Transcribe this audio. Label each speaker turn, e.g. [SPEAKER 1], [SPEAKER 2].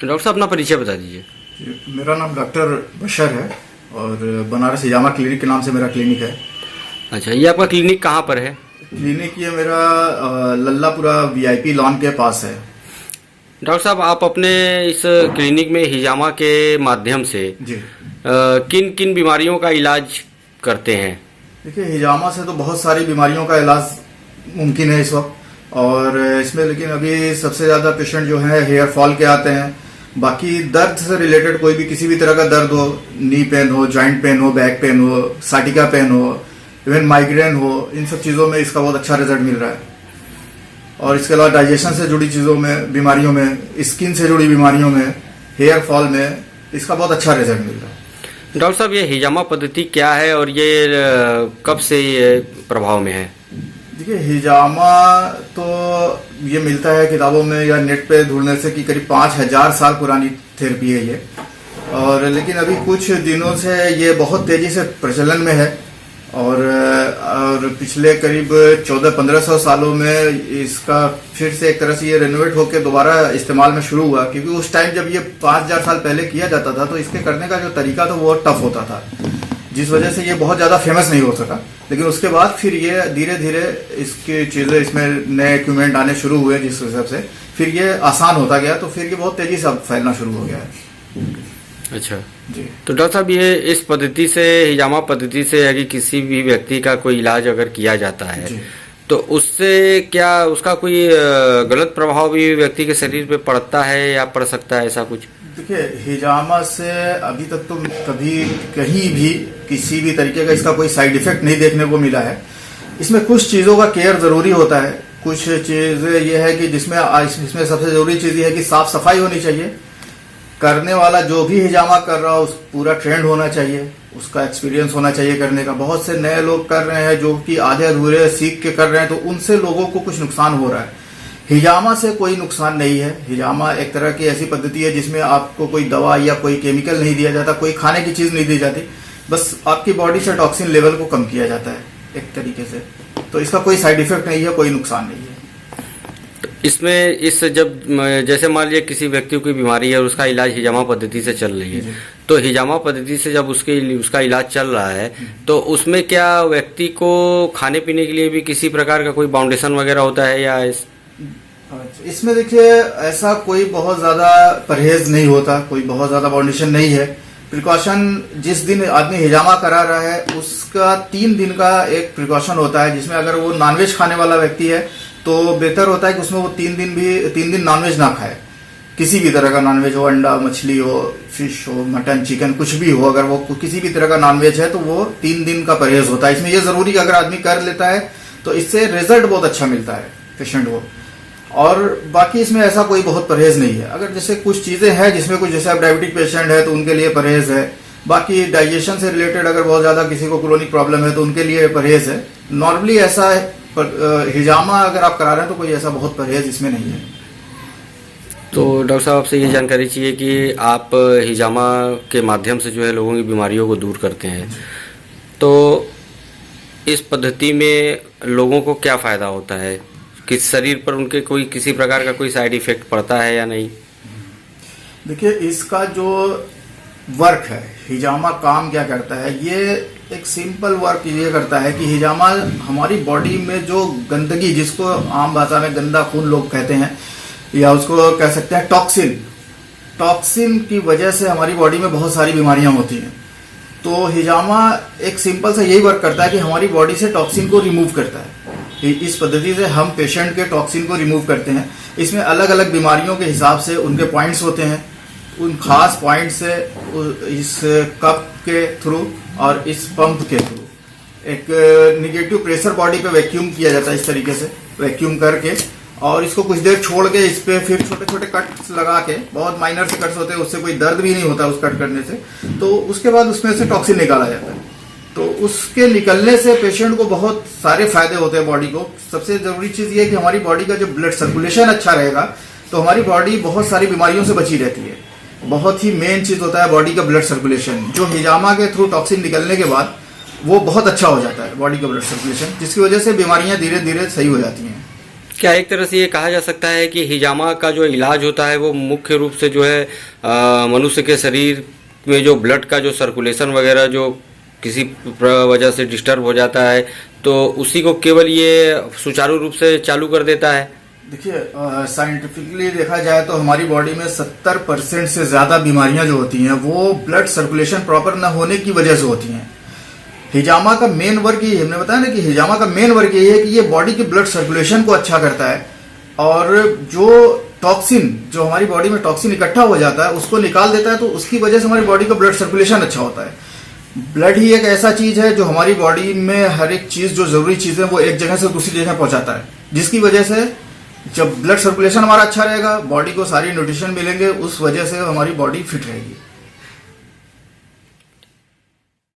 [SPEAKER 1] तो डॉक्टर साहब अपना परिचय बता दीजिए।
[SPEAKER 2] मेरा नाम डॉक्टर बशर है और बनारस हिजामा क्लिनिक के नाम से मेरा क्लिनिक है।
[SPEAKER 1] अच्छा, ये आपका क्लिनिक कहाँ पर है?
[SPEAKER 2] क्लिनिक ये मेरा लल्लापुरा VIP लॉन के पास है।
[SPEAKER 1] डॉक्टर साहब, आप अपने इस क्लिनिक में हिजामा के माध्यम से
[SPEAKER 2] जी,
[SPEAKER 1] किन किन बीमारियों का इलाज करते हैं?
[SPEAKER 2] देखिए हिजामा से तो बहुत सारी बीमारियों का इलाज मुमकिन है इस वक्त, और इसमें लेकिन अभी सबसे ज़्यादा पेशेंट जो है हेयर फॉल के आते हैं। बाकी दर्द से रिलेटेड कोई भी किसी भी तरह का दर्द हो, नी पेन हो, जॉइंट पेन हो, बैक पेन हो, साटिका पेन हो, इवन माइग्रेन हो, इन सब चीज़ों में इसका बहुत अच्छा रिजल्ट मिल रहा है। और इसके अलावा डाइजेशन से जुड़ी चीज़ों में, बीमारियों में, स्किन से जुड़ी बीमारियों में, हेयर फॉल में इसका बहुत अच्छा रिजल्ट मिल रहा है।
[SPEAKER 1] डॉक्टर साहब, ये हिजामा पद्धति क्या है और ये कब से ये प्रभाव में है?
[SPEAKER 2] देखिए हिजामा तो ये मिलता है किताबों में या नेट पे ढूंढने से कि करीब 5000 साल पुरानी थेरेपी है ये, और लेकिन अभी कुछ दिनों से ये बहुत तेजी से प्रचलन में है, और पिछले करीब 1400-1500 सालों में इसका फिर से एक तरह से ये रेनोवेट होकर दोबारा इस्तेमाल में शुरू हुआ, क्योंकि उस टाइम जब ये 5000 साल पहले किया जाता था तो इसके करने का जो तरीका था वो टफ होता था, जिस वजह से ये बहुत ज़्यादा फेमस नहीं हो सका। लेकिन उसके बाद फिर ये धीरे धीरे इसकी चीज़ें, इसमें नए इक्विपमेंट आने शुरू हुए, जिस हिसाब से फिर ये आसान होता गया, तो फिर ये बहुत तेज़ी से फैलना शुरू हो गया है।
[SPEAKER 1] अच्छा
[SPEAKER 2] जी,
[SPEAKER 1] तो डॉक्टर साहब, ये इस पद्धति से, हिजामा पद्धति से यदि किसी भी व्यक्ति का कोई इलाज अगर किया जाता है
[SPEAKER 2] जी।
[SPEAKER 1] तो उससे क्या उसका कोई गलत प्रभाव भी व्यक्ति के शरीर पे पड़ता है या पड़ सकता है, ऐसा कुछ?
[SPEAKER 2] देखिए हिजामा से अभी तक तो कभी कहीं भी किसी भी तरीके का इसका कोई साइड इफेक्ट नहीं देखने को मिला है। इसमें कुछ चीज़ों का केयर ज़रूरी होता है। कुछ चीज़ें ये है कि जिसमें सबसे ज़रूरी चीज़ ये है कि साफ़ सफाई होनी चाहिए। करने वाला जो भी हिजामा कर रहा हो उस पूरा ट्रेंड होना चाहिए, उसका एक्सपीरियंस होना चाहिए करने का। बहुत से नए लोग कर रहे हैं जो कि आधे अधूरे सीख के कर रहे हैं, तो उनसे लोगों को कुछ नुकसान हो रहा है। हिजामा से कोई नुकसान नहीं है। हिजामा एक तरह की ऐसी पद्धति है जिसमें आपको कोई दवा या कोई केमिकल नहीं दिया जाता, कोई खाने की चीज़ नहीं दी जाती, बस आपकी बॉडी से टॉक्सिन लेवल को कम किया जाता है एक तरीके से। तो इसका कोई साइड इफेक्ट नहीं है, कोई नुकसान नहीं है।
[SPEAKER 1] इसमें इस जब जैसे मान लीजिए किसी व्यक्ति को कोई बीमारी है और उसका इलाज हिजामा पद्धति से चल रही है, तो हिजामा पद्धति से जब उसका इलाज चल रहा है तो उसमें क्या व्यक्ति को खाने पीने के लिए भी किसी प्रकार का कोई बाउंडेशन वगैरह होता है या
[SPEAKER 2] इसमें देखिए ऐसा कोई बहुत ज़्यादा परहेज नहीं होता, कोई बहुत ज़्यादा बाउंडेशन नहीं है। प्रिकॉशन जिस दिन आदमी हिजामा करा रहा है उसका 3 दिन का एक प्रिकॉशन होता है, जिसमें अगर वो नॉनवेज खाने वाला व्यक्ति है तो बेहतर होता है कि उसमें वो 3 दिन नॉनवेज ना खाए। किसी भी तरह का नॉनवेज हो, अंडा, मछली हो, फिश हो, मटन, चिकन, कुछ भी हो, अगर वो किसी भी तरह का नॉनवेज है तो वो 3 दिन का परहेज होता है। इसमें ये जरूरी कि अगर आदमी कर लेता है तो इससे रिजल्ट बहुत अच्छा मिलता है पेशेंट को। और बाकी इसमें ऐसा कोई बहुत परहेज नहीं है। अगर जैसे कुछ चीज़ें हैं जिसमें कुछ, जैसे आप डायबिटिक पेशेंट है तो उनके लिए परहेज है। बाकी डाइजेशन से रिलेटेड अगर बहुत ज़्यादा किसी को क्रोनिक प्रॉब्लम है तो उनके लिए परहेज है। नॉर्मली ऐसा है, पर हिजामा अगर आप करा रहे हैं तो कोई ऐसा बहुत परहेज इसमें नहीं है।
[SPEAKER 1] तो डॉक्टर साहब, आपसे ये जानकारी चाहिए कि आप हिजामा के माध्यम से जो है लोगों की बीमारियों को दूर करते हैं, तो इस पद्धति में लोगों को क्या फ़ायदा होता है? किस शरीर पर उनके कोई किसी प्रकार का कोई साइड इफेक्ट पड़ता है या नहीं?
[SPEAKER 2] देखिए इसका जो वर्क है, हिजामा काम क्या करता है, ये एक सिंपल वर्क ये करता है कि हिजामा हमारी बॉडी में जो गंदगी, जिसको आम भाषा में गंदा खून लोग कहते हैं, या उसको कह सकते हैं टॉक्सिन की वजह से हमारी बॉडी में बहुत सारी बीमारियां होती हैं। तो हिजामा एक सिंपल सा यही वर्क करता है कि हमारी बॉडी से टॉक्सिन को रिमूव करता है। इस पद्धति से हम पेशेंट के टॉक्सिन को रिमूव करते हैं। इसमें अलग अलग बीमारियों के हिसाब से उनके पॉइंट्स होते हैं। उन खास पॉइंट से इस कप के थ्रू और इस पंप के थ्रू एक निगेटिव प्रेशर बॉडी पे वैक्यूम किया जाता है, इस तरीके से वैक्यूम करके, और इसको कुछ देर छोड़ के इस पे फिर छोटे छोटे कट्स लगा के, बहुत माइनर से कट्स होते हैं, उससे कोई दर्द भी नहीं होता उस कट करने से, तो उसके बाद उसमें से टॉक्सिन निकाला जाता है। तो उसके निकलने से पेशेंट को बहुत सारे फायदे होते हैं बॉडी को। सबसे जरूरी चीज ये है कि हमारी बॉडी का जो ब्लड सर्कुलेशन अच्छा रहेगा तो हमारी बॉडी बहुत सारी बीमारियों से बची रहती है। बहुत ही मेन चीज होता है बॉडी का ब्लड सर्कुलेशन, जो हिजामा के थ्रू टॉक्सिन निकलने के बाद वो बहुत अच्छा हो जाता है बॉडी का ब्लड सर्कुलेशन, जिसकी वजह से बीमारियां धीरे धीरे सही हो जाती हैं।
[SPEAKER 1] क्या एक तरह से ये कहा जा सकता है कि हिजामा का जो इलाज होता है वो मुख्य रूप से जो है मनुष्य के शरीर में जो ब्लड का जो सर्कुलेशन वगैरह जो किसी वजह से डिस्टर्ब हो जाता है तो उसी को केवल ये सुचारू रूप से चालू कर देता है?
[SPEAKER 2] देखिए, साइंटिफिकली देखा जाए तो हमारी बॉडी में 70% से ज़्यादा बीमारियां जो होती हैं वो ब्लड सर्कुलेशन प्रॉपर न होने की वजह से होती हैं। हिजामा का मेन वर्क ये, हमने बताया ना कि हिजामा का मेन वर्क ये है कि ये बॉडी के ब्लड सर्कुलेशन को अच्छा करता है और जो टॉक्सिन, जो हमारी बॉडी में टॉक्सिन इकट्ठा हो जाता है उसको निकाल देता है, तो उसकी वजह से हमारी बॉडी का ब्लड सर्कुलेशन अच्छा होता है। ब्लड ही एक ऐसा चीज है जो हमारी बॉडी में हर एक चीज, जो जरूरी चीजें वो एक जगह से दूसरी जगह पहुंचाता है, जिसकी वजह से जब ब्लड सर्कुलेशन हमारा अच्छा रहेगा, बॉडी को सारी न्यूट्रिशन मिलेंगे, उस वजह से हमारी बॉडी फिट रहेगी।